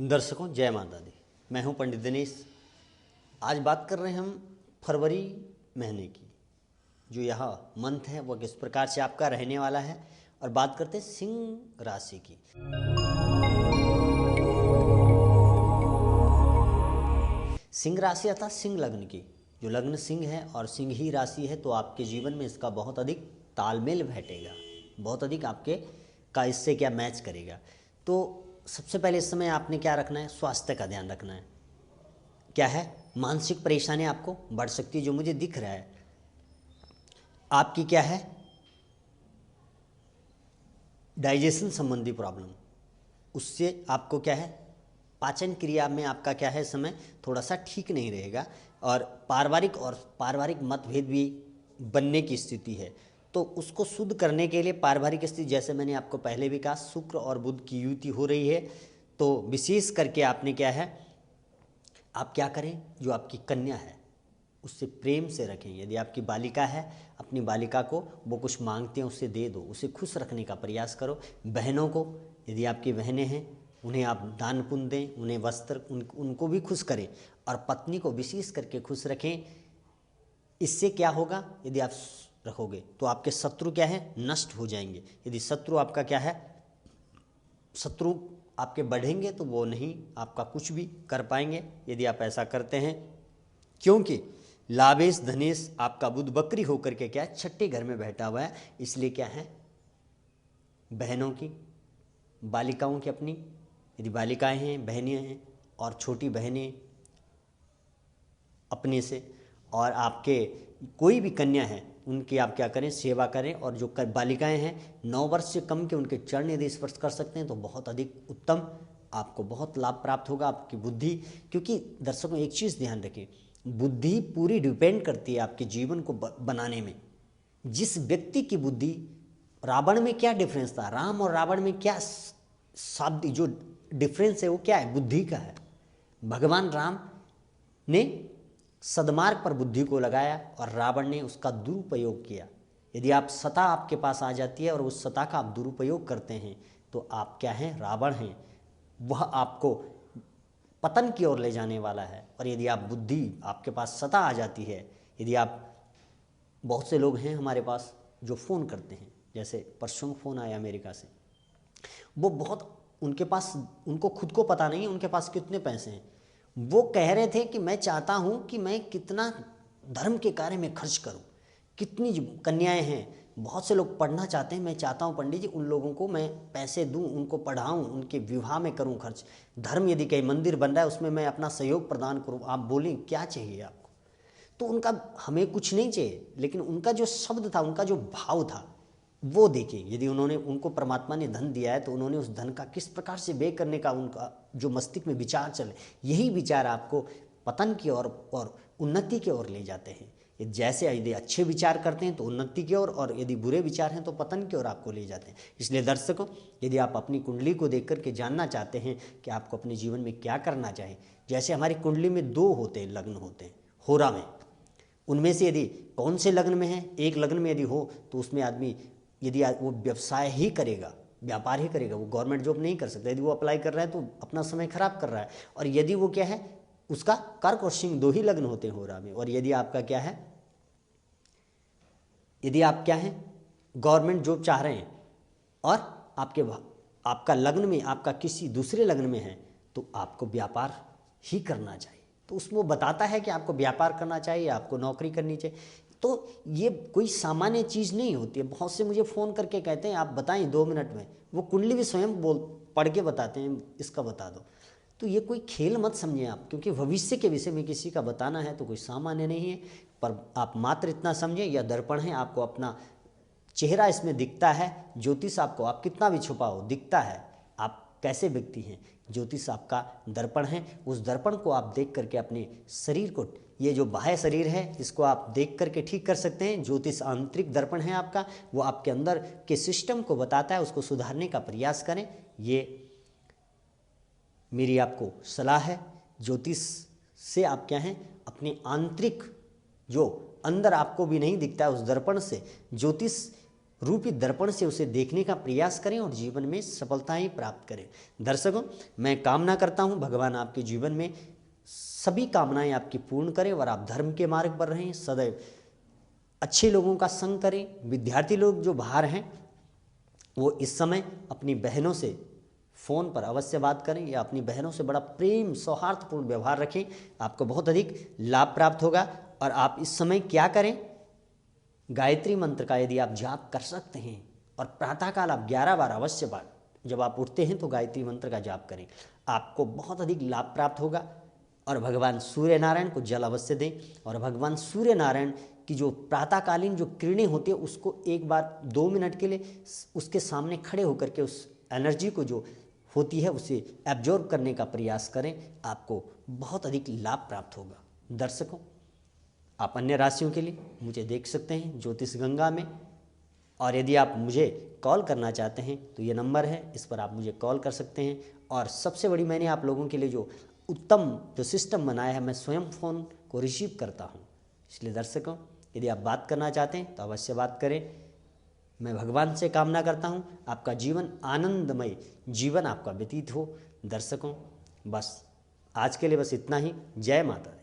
दर्शकों जय माता दी। मैं हूं पंडित दिनेश। आज बात कर रहे हैं हम फरवरी महीने की। जो यह मंथ है वह किस प्रकार से आपका रहने वाला है, और बात करते हैं सिंह राशि की। सिंह राशि अर्थात सिंह लग्न की। जो लग्न सिंह है और सिंह ही राशि है, तो आपके जीवन में इसका बहुत अधिक तालमेल बैठेगा, बहुत अधिक आपके का इससे क्या मैच करेगा। तो सबसे पहले इस समय आपने क्या रखना है, स्वास्थ्य का ध्यान रखना है। क्या है, मानसिक परेशानी आपको बढ़ सकती है। जो मुझे दिख रहा है आपकी क्या है, डाइजेशन संबंधी प्रॉब्लम, उससे आपको क्या है, पाचन क्रिया में आपका क्या है, समय थोड़ा सा ठीक नहीं रहेगा। और पारिवारिक मतभेद भी बनने की स्थिति है। तो उसको शुद्ध करने के लिए पारिवारिक स्थिति, जैसे मैंने आपको पहले भी कहा, शुक्र और बुध की युति हो रही है। तो विशेष करके आपने क्या है, आप क्या करें, जो आपकी कन्या है उससे प्रेम से रखें। यदि आपकी बालिका है, अपनी बालिका को वो कुछ मांगते हैं उससे दे दो, उसे खुश रखने का प्रयास करो। बहनों को, यदि आपकी बहनें हैं, उन्हें आप दान पुण्य दें, उन्हें वस्त्र, उनको भी खुश करें। और पत्नी को विशेष करके खुश रखें। इससे क्या होगा, यदि आप रखोगे तो आपके शत्रु क्या है, नष्ट हो जाएंगे। यदि शत्रु आपका क्या है, शत्रु आपके बढ़ेंगे तो वो नहीं आपका कुछ भी कर पाएंगे यदि आप ऐसा करते हैं। क्योंकि लाभेश धनेश आपका बुध बकरी होकर के क्या है, छठे घर में बैठा हुआ है। इसलिए क्या है, बहनों की, बालिकाओं की, अपनी यदि बालिकाएं हैं, बहनें हैं और छोटी बहनें अपने से, और आपके कोई भी कन्या है उनकी आप क्या करें, सेवा करें। और जो बालिकाएं हैं 9 वर्ष से कम के, उनके चरण यदि स्पर्श कर सकते हैं तो बहुत अधिक उत्तम, आपको बहुत लाभ प्राप्त होगा। आपकी बुद्धि, क्योंकि दर्शकों एक चीज़ ध्यान रखें, बुद्धि पूरी डिपेंड करती है आपके जीवन को बनाने में। जिस व्यक्ति की बुद्धि, रावण में क्या डिफरेंस था, राम और रावण में क्या शाब्दिक जो डिफरेंस है वो क्या है, बुद्धि का है। भगवान राम ने सद्मार्ग पर बुद्धि को लगाया और रावण ने उसका दुरुपयोग किया। यदि आप सत्ता आपके पास आ जाती है और उस सत्ता का आप दुरुपयोग करते हैं तो आप क्या हैं, रावण हैं। वह आपको पतन की ओर ले जाने वाला है। और यदि आप बुद्धि, आपके पास सत्ता आ जाती है, यदि आप, बहुत से लोग हैं हमारे पास जो फ़ोन करते हैं, जैसे परसों फ़ोन आया अमेरिका से, वो बहुत, उनके पास, उनको खुद को पता नहीं है उनके पास कितने पैसे हैं। वो कह रहे थे कि मैं चाहता हूँ कि मैं कितना धर्म के कार्य में खर्च करूँ, कितनी कन्याएं हैं, बहुत से लोग पढ़ना चाहते हैं, मैं चाहता हूँ पंडित जी उन लोगों को मैं पैसे दूँ, उनको पढ़ाऊँ, उनके विवाह में करूँ खर्च। धर्म, यदि कहीं मंदिर बन रहा है उसमें मैं अपना सहयोग प्रदान करूँ। आप बोलें क्या चाहिए आपको, तो उनका, हमें कुछ नहीं चाहिए, लेकिन उनका जो शब्द था, उनका जो भाव था वो देखिए। यदि उनको परमात्मा ने धन दिया है तो उन्होंने उस धन का किस प्रकार से व्यय करने का उनका जो मस्तिष्क में विचार चले, यही विचार आपको पतन की ओर और उन्नति की ओर ले जाते हैं। जैसे यदि अच्छे विचार करते हैं तो उन्नति की ओर, और यदि बुरे विचार हैं तो पतन की ओर आपको ले जाते हैं। इसलिए दर्शकों, यदि आप अपनी कुंडली को देख करके जानना चाहते हैं कि आपको अपने जीवन में क्या करना चाहिए, जैसे हमारी कुंडली में 2 होते हैं, लग्न होते हैं होरा में, उनमें से यदि कौन से लग्न में है, एक लग्न में यदि हो तो उसमें आदमी, यदि वो व्यवसाय ही करेगा, व्यापार ही करेगा, वो गवर्नमेंट जॉब नहीं कर सकता। यदि वो अप्लाई कर रहा है तो अपना समय खराब कर रहा है। और यदि वो क्या है, उसका कर्क और सिंह 2 ही लग्न होते हैं होरा में। और यदि आपका क्या है, यदि आप क्या है, गवर्नमेंट जॉब चाह रहे हैं और आपका लग्न में, आपका किसी दूसरे लग्न में है, तो आपको व्यापार ही करना चाहिए। तो उसमें वो बताता है कि आपको व्यापार करना चाहिए, आपको नौकरी करनी चाहिए। तो ये कोई सामान्य चीज़ नहीं होती है। बहुत से मुझे फ़ोन करके कहते हैं आप बताएं 2 मिनट में, वो कुंडली भी स्वयं पढ़ के बताते हैं, इसका बता दो। तो ये कोई खेल मत समझें आप, क्योंकि भविष्य के विषय में किसी का बताना है तो कोई सामान्य नहीं है। पर आप मात्र इतना समझें, यह दर्पण है, आपको अपना चेहरा इसमें दिखता है। ज्योतिष आपको, आप कितना भी छुपाओ, दिखता है आप कैसे व्यक्ति हैं। ज्योतिष आपका दर्पण है। उस दर्पण को आप देख करके अपने शरीर को, ये जो बाह्य शरीर है इसको आप देख करके ठीक कर सकते हैं। ज्योतिष आंतरिक दर्पण है आपका, वो आपके अंदर के सिस्टम को बताता है, उसको सुधारने का प्रयास करें। ये मेरी आपको सलाह है। ज्योतिष से आप क्या हैं, अपने आंतरिक, जो अंदर आपको भी नहीं दिखता है, उस दर्पण से ज्योतिष रूपी दर्पण से उसे देखने का प्रयास करें और जीवन में सफलताएं प्राप्त करें। दर्शकों, मैं कामना करता हूं भगवान आपके जीवन में सभी कामनाएं आपकी पूर्ण करें और आप धर्म के मार्ग पर रहें, सदैव अच्छे लोगों का संग करें। विद्यार्थी लोग जो बाहर हैं वो इस समय अपनी बहनों से फ़ोन पर अवश्य बात करें या अपनी बहनों से बड़ा प्रेम सौहार्दपूर्ण व्यवहार रखें, आपको बहुत अधिक लाभ प्राप्त होगा। और आप इस समय क्या करें, गायत्री मंत्र का यदि आप जाप कर सकते हैं और प्रातःकाल आप 11 बार अवश्य बार जब आप उठते हैं तो गायत्री मंत्र का जाप करें, आपको बहुत अधिक लाभ प्राप्त होगा। और भगवान सूर्य नारायण को जल अवश्य दें और भगवान सूर्य नारायण की जो प्रातःकालीन जो किरणें होती है उसको एक बार 2 मिनट के लिए उसके सामने खड़े होकर के उस एनर्जी को जो होती है उसे एब्जॉर्ब करने का प्रयास करें, आपको बहुत अधिक लाभ प्राप्त होगा। दर्शकों, आप अन्य राशियों के लिए मुझे देख सकते हैं ज्योतिष गंगा में, और यदि आप मुझे कॉल करना चाहते हैं तो ये नंबर है, इस पर आप मुझे कॉल कर सकते हैं। और सबसे बड़ी मैंने आप लोगों के लिए जो उत्तम जो सिस्टम बनाया है, मैं स्वयं फ़ोन को रिसीव करता हूँ। इसलिए दर्शकों, यदि आप बात करना चाहते हैं तो अवश्य बात करें। मैं भगवान से कामना करता हूँ आपका जीवन आनंदमय जीवन आपका व्यतीत हो। दर्शकों, बस आज के लिए बस इतना ही। जय माता दी।